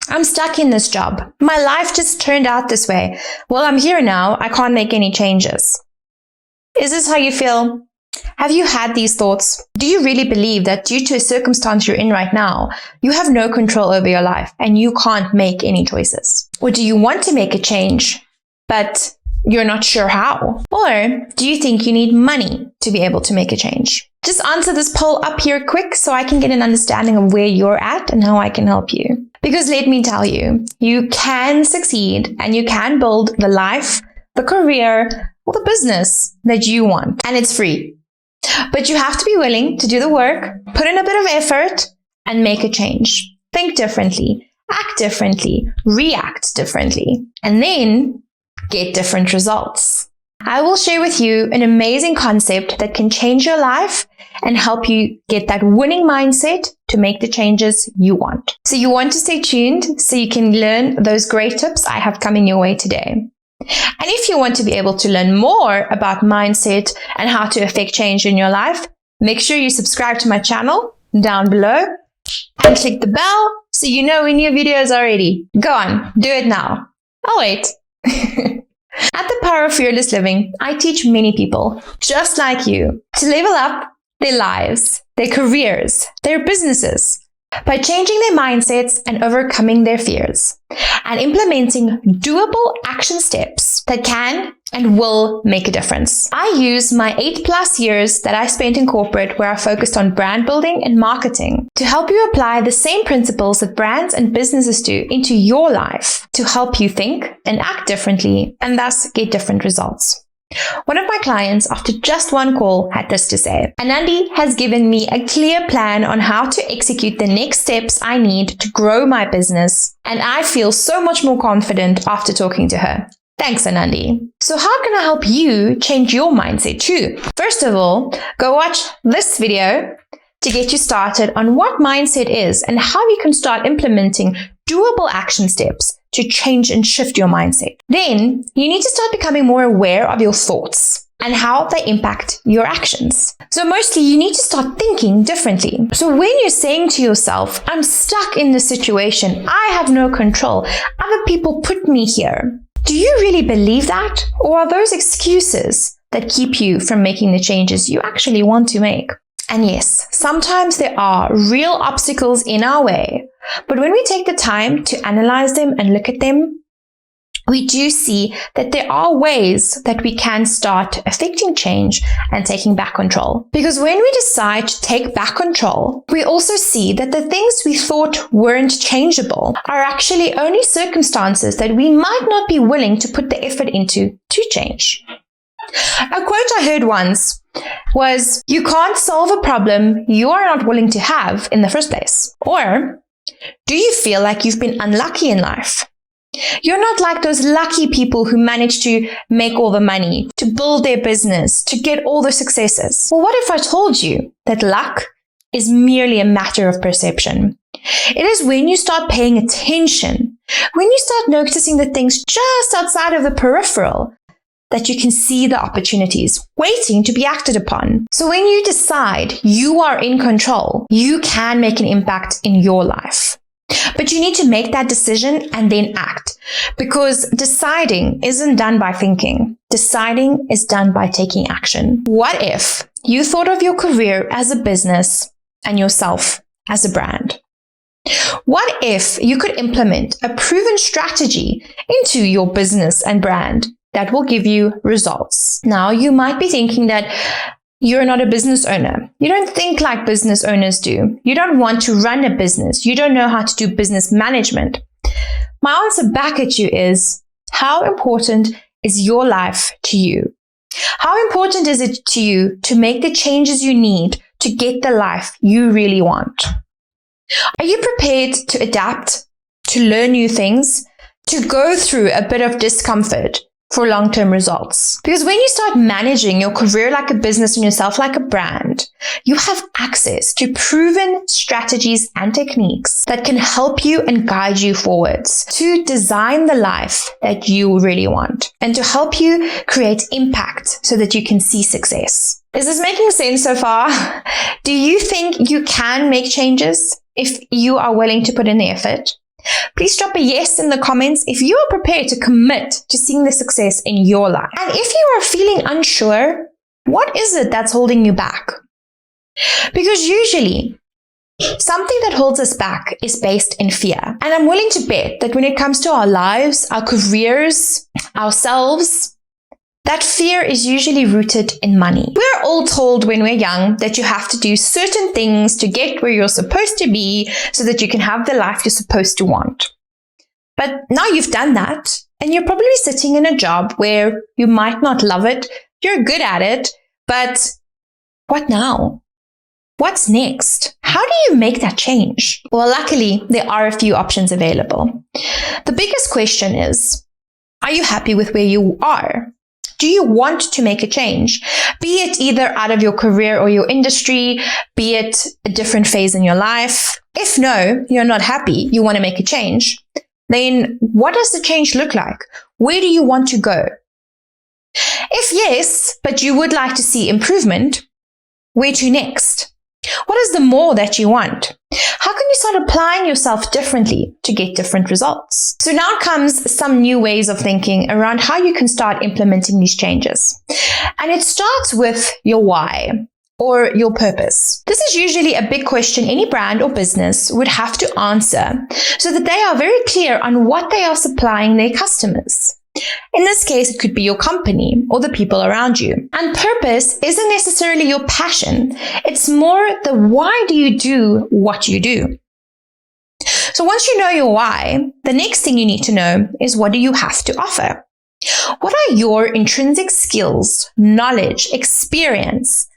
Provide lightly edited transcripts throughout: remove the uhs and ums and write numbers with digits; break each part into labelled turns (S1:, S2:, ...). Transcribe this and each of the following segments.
S1: I'm stuck in this job. My life just turned out this way. Well, I'm here now. I can't make any changes. Is this how you feel? Have you had these thoughts? Do you really believe that due to a circumstance you're in right now, you have no control over your life and you can't make any choices? Or do you want to make a change, but you're not sure how? Or do you think you need money to be able to make a change? Just answer this poll up here quick so I can get an understanding of where you're at and how I can help you. Because let me tell you, you can succeed and you can build the life, the career, or the business that you want. And it's free. But you have to be willing to do the work, put in a bit of effort, and make a change. Think differently, act differently, react differently, and then get different results. I will share with you an amazing concept that can change your life and help you get that winning mindset to make the changes you want. So you want to stay tuned so you can learn those great tips I have coming your way today. And if you want to be able to learn more about mindset and how to affect change in your life, make sure you subscribe to my channel down below and click the bell so you know when new videos are ready. Go on, do it now. I'll wait. At the Power of Fearless Living, I teach many people, just like you, to level up their lives, their careers, their businesses, by changing their mindsets and overcoming their fears, and implementing doable action steps that can and will make a difference. I use my 8+ years that I spent in corporate, where I focused on brand building and marketing, to help you apply the same principles that brands and businesses do into your life to help you think and act differently and thus get different results. One of my clients, after just one call, had this to say: Anandie has given me a clear plan on how to execute the next steps I need to grow my business, and I feel so much more confident after talking to her. Thanks, Anandie. So how can I help you change your mindset too? First of all, go watch this video to get you started on what mindset is and how you can start implementing doable action steps to change and shift your mindset. Then you need to start becoming more aware of your thoughts and how they impact your actions. So mostly you need to start thinking differently. So when you're saying to yourself, I'm stuck in this situation, I have no control, other people put me here, do you really believe that? Or are those excuses that keep you from making the changes you actually want to make? And yes, sometimes there are real obstacles in our way, but when we take the time to analyze them and look at them, we do see that there are ways that we can start affecting change and taking back control. Because when we decide to take back control, we also see that the things we thought weren't changeable are actually only circumstances that we might not be willing to put the effort into to change. A quote I heard once was, "You can't solve a problem you are not willing to have in the first place." Or, do you feel like you've been unlucky in life? You're not like those lucky people who manage to make all the money, to build their business, to get all the successes. Well, what if I told you that luck is merely a matter of perception? It is when you start paying attention, when you start noticing the things just outside of the peripheral, that you can see the opportunities waiting to be acted upon. So when you decide you are in control, you can make an impact in your life. But you need to make that decision and then act, because deciding isn't done by thinking. Deciding is done by taking action. What if you thought of your career as a business and yourself as a brand? What if you could implement a proven strategy into your business and brand that will give you results? Now, you might be thinking that you're not a business owner. You don't think like business owners do. You don't want to run a business. You don't know how to do business management. My answer back at you is, how important is your life to you? How important is it to you to make the changes you need to get the life you really want? Are you prepared to adapt, to learn new things, to go through a bit of discomfort for long-term results? Because when you start managing your career like a business and yourself like a brand, you have access to proven strategies and techniques that can help you and guide you forwards to design the life that you really want and to help you create impact so that you can see success. Is this making sense so far? Do you think you can make changes if you are willing to put in the effort? Please drop a yes in the comments if you are prepared to commit to seeing the success in your life. And if you are feeling unsure, what is it that's holding you back? Because usually, something that holds us back is based in fear. And I'm willing to bet that when it comes to our lives, our careers, ourselves, that fear is usually rooted in money. We're all told when we're young that you have to do certain things to get where you're supposed to be so that you can have the life you're supposed to want. But now you've done that, and you're probably sitting in a job where you might not love it, you're good at it, but what now? What's next? How do you make that change? Well, luckily, there are a few options available. The biggest question is, are you happy with where you are? Do you want to make a change? Be it either out of your career or your industry, be it a different phase in your life. If no, you're not happy, you want to make a change, then what does the change look like? Where do you want to go? If yes, but you would like to see improvement, where to next? What is the more that you want? How can you start applying yourself differently to get different results? So now comes some new ways of thinking around how you can start implementing these changes. And it starts with your why or your purpose. This is usually a big question any brand or business would have to answer so that they are very clear on what they are supplying their customers. In this case, it could be your company or the people around you. And purpose isn't necessarily your passion. It's more the why do you do what you do. So once you know your why, the next thing you need to know is what do you have to offer? What are your intrinsic skills, knowledge, experience?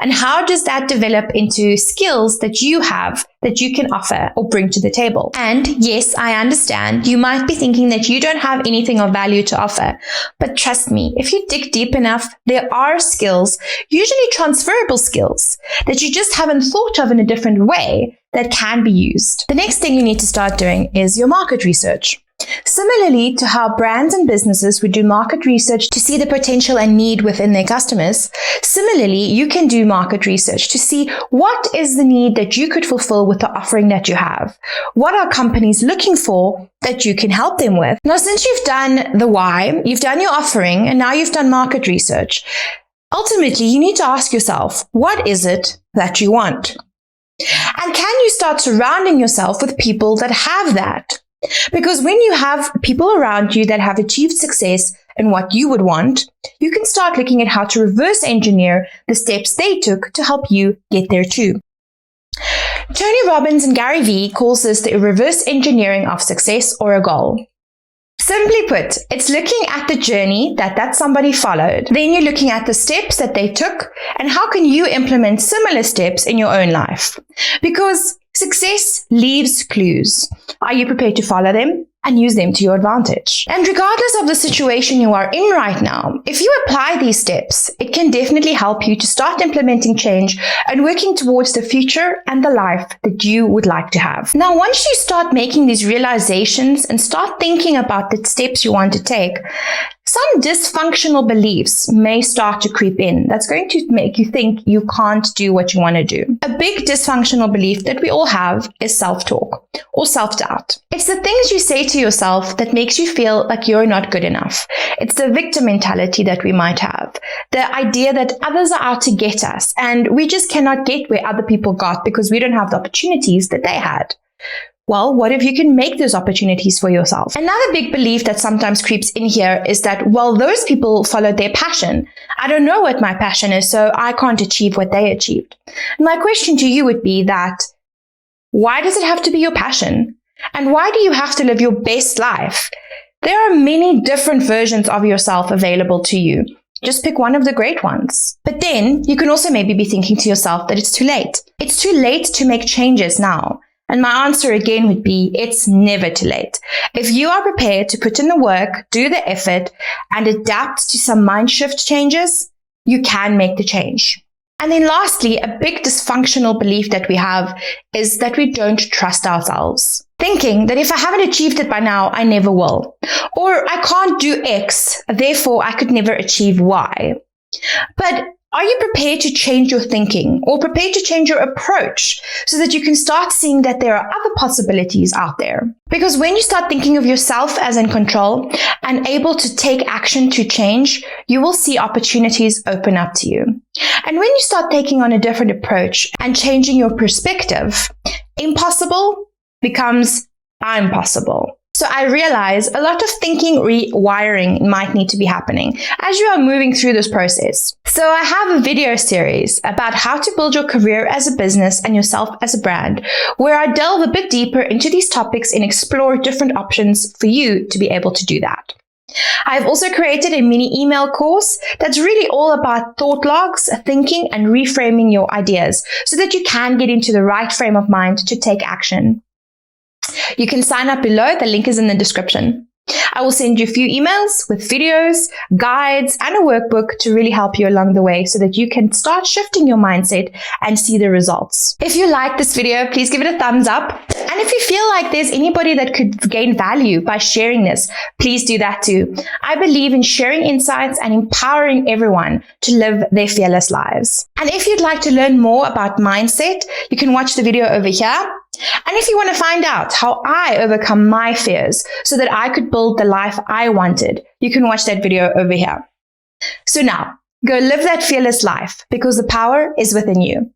S1: And how does that develop into skills that you have that you can offer or bring to the table? And yes, I understand you might be thinking that you don't have anything of value to offer. But trust me, if you dig deep enough, there are skills, usually transferable skills, that you just haven't thought of in a different way that can be used. The next thing you need to start doing is your market research. Similarly to how brands and businesses would do market research to see the potential and need within their customers, similarly, you can do market research to see what is the need that you could fulfill with the offering that you have. What are companies looking for that you can help them with? Now, since you've done the why, you've done your offering, and now you've done market research, ultimately, you need to ask yourself, what is it that you want? And can you start surrounding yourself with people that have that? Because when you have people around you that have achieved success in what you would want, you can start looking at how to reverse engineer the steps they took to help you get there too. Tony Robbins and Gary Vee calls this the reverse engineering of success or a goal. Simply put, it's looking at the journey that somebody followed. Then you're looking at the steps that they took and how can you implement similar steps in your own life? Because success leaves clues. Are you prepared to follow them and use them to your advantage? And regardless of the situation you are in right now, if you apply these steps, it can definitely help you to start implementing change and working towards the future and the life that you would like to have. Now, once you start making these realizations and start thinking about the steps you want to take, some dysfunctional beliefs may start to creep in. That's going to make you think you can't do what you want to do. A big dysfunctional belief that we all have is self-talk or self-doubt. It's the things you say to yourself that makes you feel like you're not good enough. It's the victim mentality that we might have. The idea that others are out to get us and we just cannot get where other people got because we don't have the opportunities that they had. Well, what if you can make those opportunities for yourself? Another big belief that sometimes creeps in here is that, well, those people followed their passion. I don't know what my passion is, so I can't achieve what they achieved. And my question to you would be that, why does it have to be your passion? And why do you have to live your best life? There are many different versions of yourself available to you. Just pick one of the great ones. But then you can also maybe be thinking to yourself that it's too late. It's too late to make changes now. And my answer again would be, it's never too late. If you are prepared to put in the work, do the effort, and adapt to some mind shift changes, you can make the change. And then lastly, a big dysfunctional belief that we have is that we don't trust ourselves. Thinking that if I haven't achieved it by now, I never will. Or I can't do X, therefore I could never achieve Y. But Are you prepared to change your thinking or prepared to change your approach so that you can start seeing that there are other possibilities out there? Because when you start thinking of yourself as in control and able to take action to change, you will see opportunities open up to you. And when you start taking on a different approach and changing your perspective, impossible becomes I'm possible. So I realize a lot of thinking rewiring might need to be happening as you are moving through this process. So I have a video series about how to build your career as a business and yourself as a brand, where I delve a bit deeper into these topics and explore different options for you to be able to do that. I've also created a mini email course that's really all about thought logs, thinking, and reframing your ideas so that you can get into the right frame of mind to take action. You can sign up below. The link is in the description. I will send you a few emails with videos, guides, and a workbook to really help you along the way so that you can start shifting your mindset and see the results. If you like this video, please give it a thumbs up. And if you feel like there's anybody that could gain value by sharing this, please do that too. I believe in sharing insights and empowering everyone to live their fearless lives. And if you'd like to learn more about mindset, you can watch the video over here. And if you want to find out how I overcome my fears so that I could build the life I wanted, you can watch that video over here. So now, go live that fearless life because the power is within you.